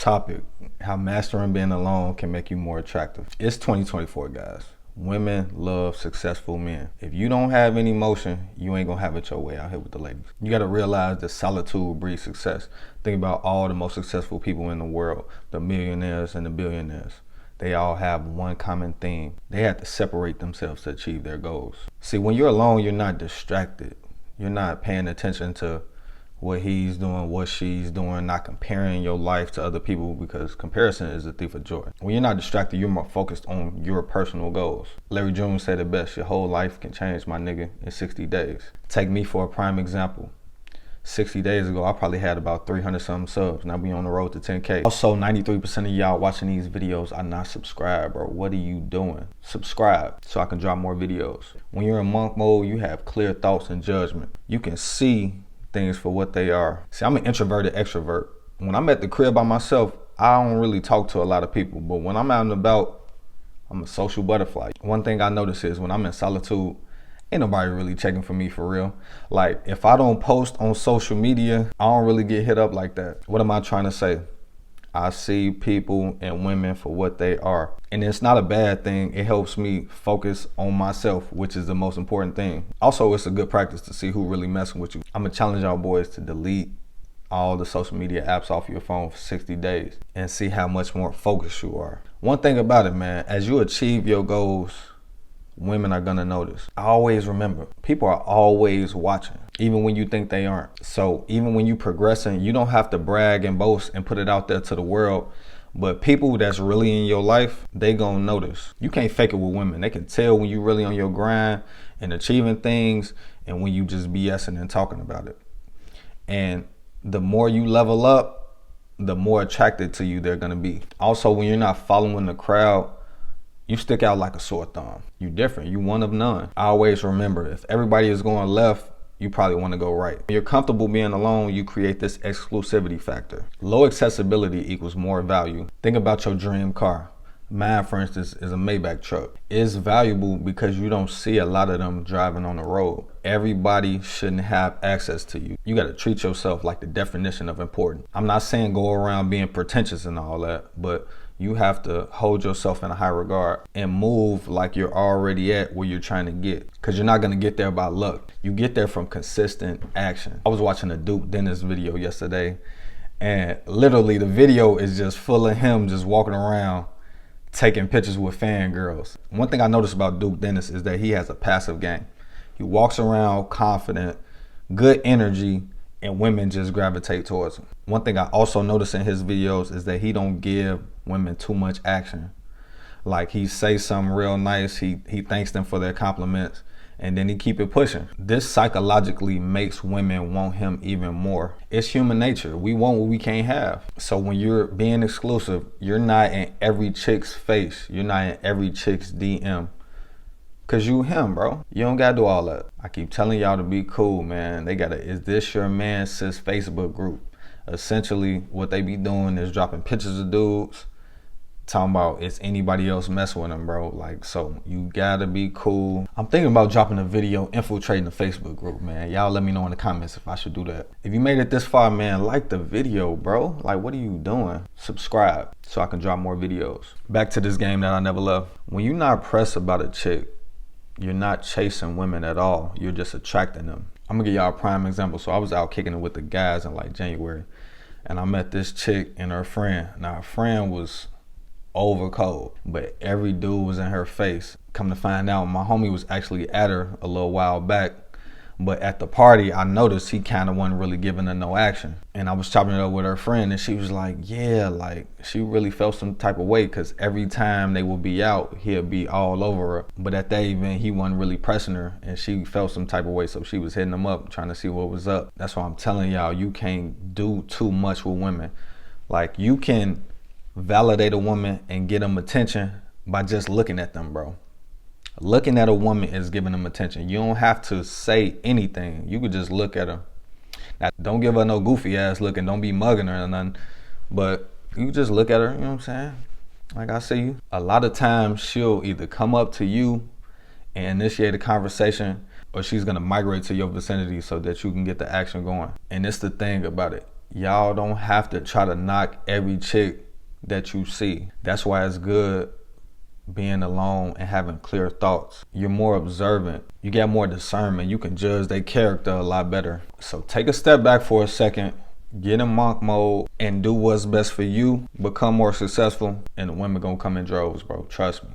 topic, how mastering being alone can make you more attractive. It's 2024, guys. Women love successful men. If you don't have any emotion, you ain't gonna have it your way out here with the ladies. You gotta realize that solitude breeds success. Think about all the most successful people in the world, the millionaires and the billionaires. They all have one common theme. They have to separate themselves to achieve their goals. See, when you're alone, you're not distracted. You're not paying attention to what he's doing, what she's doing, not comparing your life to other people, because comparison is a thief of joy. When you're not distracted, you're more focused on your personal goals. Larry June said it best, your whole life can change, my nigga, in 60 days. Take me for a prime example. 60 days ago, I probably had about 300 something subs. Now we on the road to 10K. Also, 93% of y'all watching these videos are not subscribed, bro. What are you doing? Subscribe so I can drop more videos. When you're in monk mode, you have clear thoughts and judgment. You can see things for what they are. See, I'm an introverted extrovert. When I'm at the crib by myself, I don't really talk to a lot of people, but when I'm out and about, I'm a social butterfly. One thing I notice is when I'm in solitude, ain't nobody really checking for me for real. Like, if I don't post on social media, I don't really get hit up like that. What am I trying to say? I see people and women for what they are. And it's not a bad thing. It helps me focus on myself, which is the most important thing. Also, it's a good practice to see who really messing with you. I'm gonna challenge y'all boys to delete all the social media apps off your phone for 60 days and see how much more focused you are. One thing about it, man, as you achieve your goals, women are gonna notice. I always remember, people are always watching, even when you think they aren't. So even when you progressing, you don't have to brag and boast and put it out there to the world, but people that's really in your life, they gonna notice. You can't fake it with women. They can tell when you really on your grind and achieving things and when you just BSing and talking about it. And the more you level up, the more attracted to you they're gonna be. Also, when you're not following the crowd, you stick out like a sore thumb. You different, you one of none. I always remember, if everybody is going left, you probably want to go right. When you're comfortable being alone, you create this exclusivity factor. Low accessibility equals more value. Think about your dream car. Mine, for instance, is a Maybach truck. It's valuable because you don't see a lot of them driving on the road. Everybody shouldn't have access to you. You got to treat yourself like the definition of important. I'm not saying go around being pretentious and all that, but you have to hold yourself in a high regard and move like you're already at where you're trying to get, because you're not going to get there by luck. You get there from consistent action. I was watching a Duke Dennis video yesterday, and literally the video is just full of him just walking around taking pictures with fangirls. One thing I noticed about Duke Dennis is that he has a passive game. He walks around confident, good energy, and women just gravitate towards him. One thing I also notice in his videos is that he don't give women too much action. Like, he say something real nice, he thanks them for their compliments, and then he keep it pushing. This psychologically makes women want him even more. It's human nature. We want what we can't have. So when you're being exclusive, you're not in every chick's face. You're not in every chick's DM. Cause you him, bro. You don't gotta do all that. I keep telling y'all to be cool, man. They got a "Is This Your Man Sis" Facebook group. Essentially, what they be doing is dropping pictures of dudes, talking about is anybody else messing with them, bro. Like, so you gotta be cool. I'm thinking about dropping a video infiltrating the Facebook group, man. Y'all let me know in the comments if I should do that. If you made it this far, man, like the video, bro. Like, what are you doing? Subscribe so I can drop more videos. Back to this game that I never left. When you're not pressed about a chick, you're not chasing women at all. You're just attracting them. I'm gonna give y'all a prime example. So I was out kicking it with the guys in like January, and I met this chick and her friend. Now, her friend was over cold, but every dude was in her face. Come to find out, my homie was actually at her a little while back, but at the party, I noticed he kind of wasn't really giving her no action. And I was chopping it up with her friend, and she was like, yeah, like, she really felt some type of way, because every time they would be out, he'd be all over her. But at that event, he wasn't really pressing her, and she felt some type of way, so she was hitting him up, trying to see what was up. That's why I'm telling y'all, you can't do too much with women. Like, you can validate a woman and get them attention by just looking at them, bro. Looking at a woman is giving them attention. You don't have to say anything. You could just look at her. Now, don't give her no goofy ass look and don't be mugging her or nothing. But you just look at her, you know what I'm saying? Like, I see you. A lot of times she'll either come up to you and initiate a conversation, or she's gonna migrate to your vicinity so that you can get the action going. And it's the thing about it. y'all don't have to try to knock every chick that you see. That's why it's good being alone and having clear thoughts. You're more observant. You get more discernment. You can judge their character a lot better. So take a step back for a second, get in monk mode, and do what's best for you. Become more successful, and the women gonna come in droves, bro. Trust me.